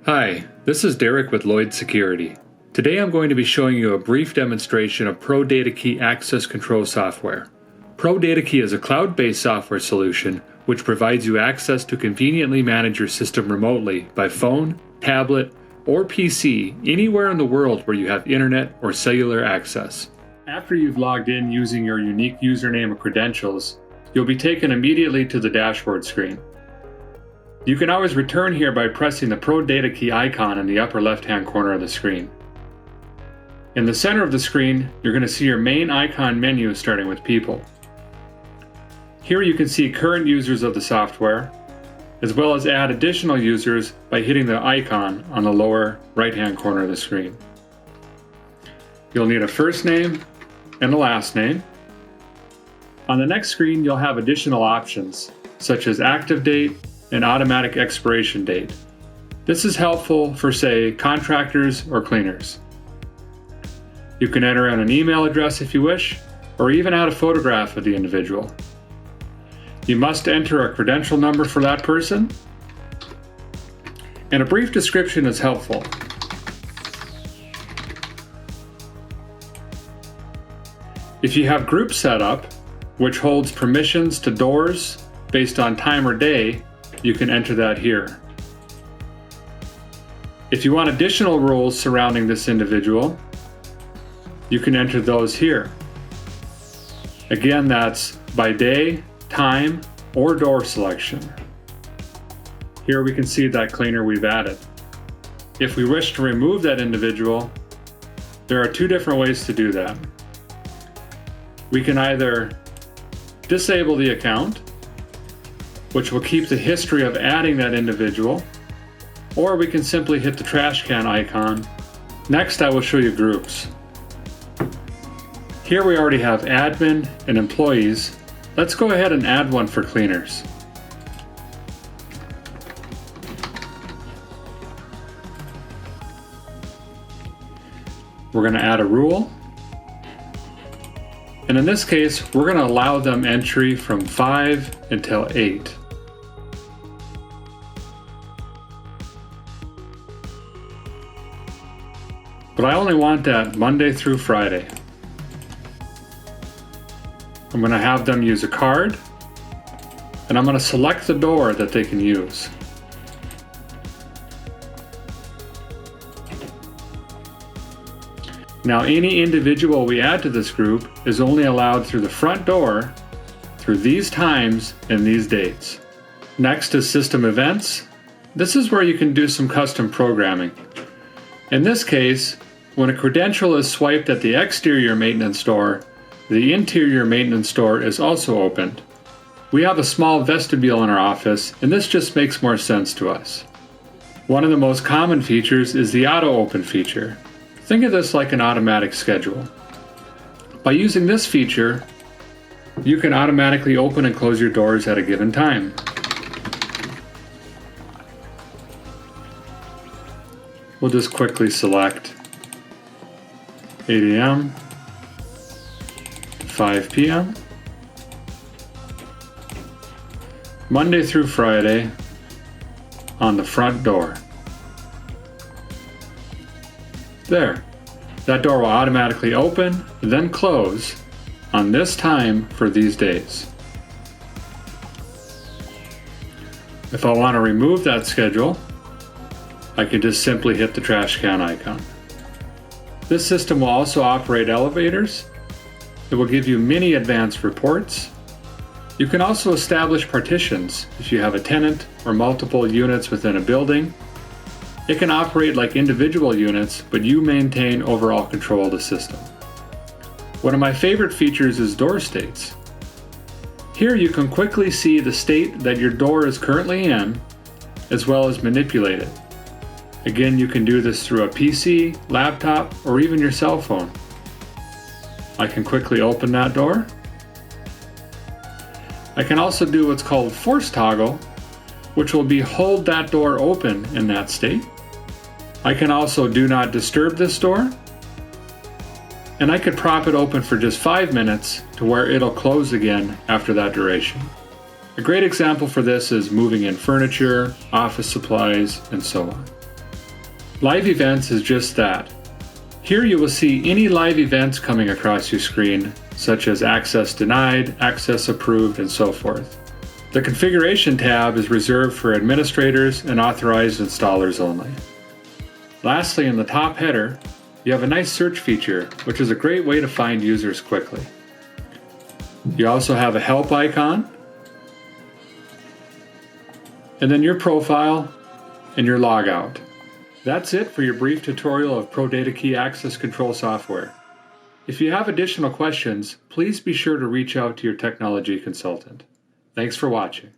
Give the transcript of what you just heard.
Hi, this is Derek with Lloyd Security. Today I'm going to be showing you a brief demonstration of Pro Data Key access control software. Pro Data Key is a cloud-based software solution which provides you access to conveniently manage your system remotely by phone, tablet, or PC anywhere in the world where you have internet or cellular access. After you've logged in using your unique username or credentials, you'll be taken immediately to the dashboard screen. You can always return here by pressing the Pro Data Key icon in the upper left-hand corner of the screen. In the center of the screen, you're going to see your main icon menu starting with People. Here you can see current users of the software, as well as add additional users by hitting the icon on the lower right-hand corner of the screen. You'll need a first name and a last name. On the next screen, you'll have additional options, such as active date and automatic expiration date. This is helpful for, say, contractors or cleaners. You can enter in an email address if you wish, or even add a photograph of the individual. You must enter a credential number for that person, and a brief description is helpful. If you have groups set up, which holds permissions to doors based on time or day, you can enter that here. If you want additional rules surrounding this individual, you can enter those here. Again, that's by day, time, or door selection. Here we can see that cleaner we've added. If we wish to remove that individual, there are two different ways to do that. We can either disable the account, which will keep the history of adding that individual, or we can simply hit the trash can icon. Next, I will show you groups. Here we already have admin and employees. Let's go ahead and add one for cleaners. We're going to add a rule. And in this case, we're going to allow them entry from 5 until 8. But I only want that Monday through Friday. I'm going to have them use a card, and I'm going to select the door that they can use. Now, any individual we add to this group is only allowed through the front door, through these times and these dates. Next is System Events. This is where you can do some custom programming. In this case, when a credential is swiped at the exterior maintenance door, the interior maintenance door is also opened. We have a small vestibule in our office, and this just makes more sense to us. One of the most common features is the auto open feature. Think of this like an automatic schedule. By using this feature, you can automatically open and close your doors at a given time. We'll just quickly select 8 a.m. 5 p.m. Monday through Friday on the front door. There. That door will automatically open, then close on this time for these days. If I want to remove that schedule, I can just simply hit the trash can icon. This system will also operate elevators. It will give you many advanced reports. You can also establish partitions if you have a tenant or multiple units within a building. It can operate like individual units, but you maintain overall control of the system. One of my favorite features is door states. Here you can quickly see the state that your door is currently in, as well as manipulate it. Again, you can do this through a PC, laptop, or even your cell phone. I can quickly open that door. I can also do what's called force toggle, which will be hold that door open in that state. I can also do not disturb this door, and I could prop it open for just 5 minutes to where it'll close again after that duration. A great example for this is moving in furniture, office supplies, and so on. Live Events is just that. Here you will see any live events coming across your screen, such as access denied, access approved, and so forth. The Configuration tab is reserved for administrators and authorized installers only. Lastly, in the top header, you have a nice search feature, which is a great way to find users quickly. You also have a help icon, and then your profile and your logout. That's it for your brief tutorial of Pro Data Key Access Control software. If you have additional questions, please be sure to reach out to your technology consultant. Thanks for watching.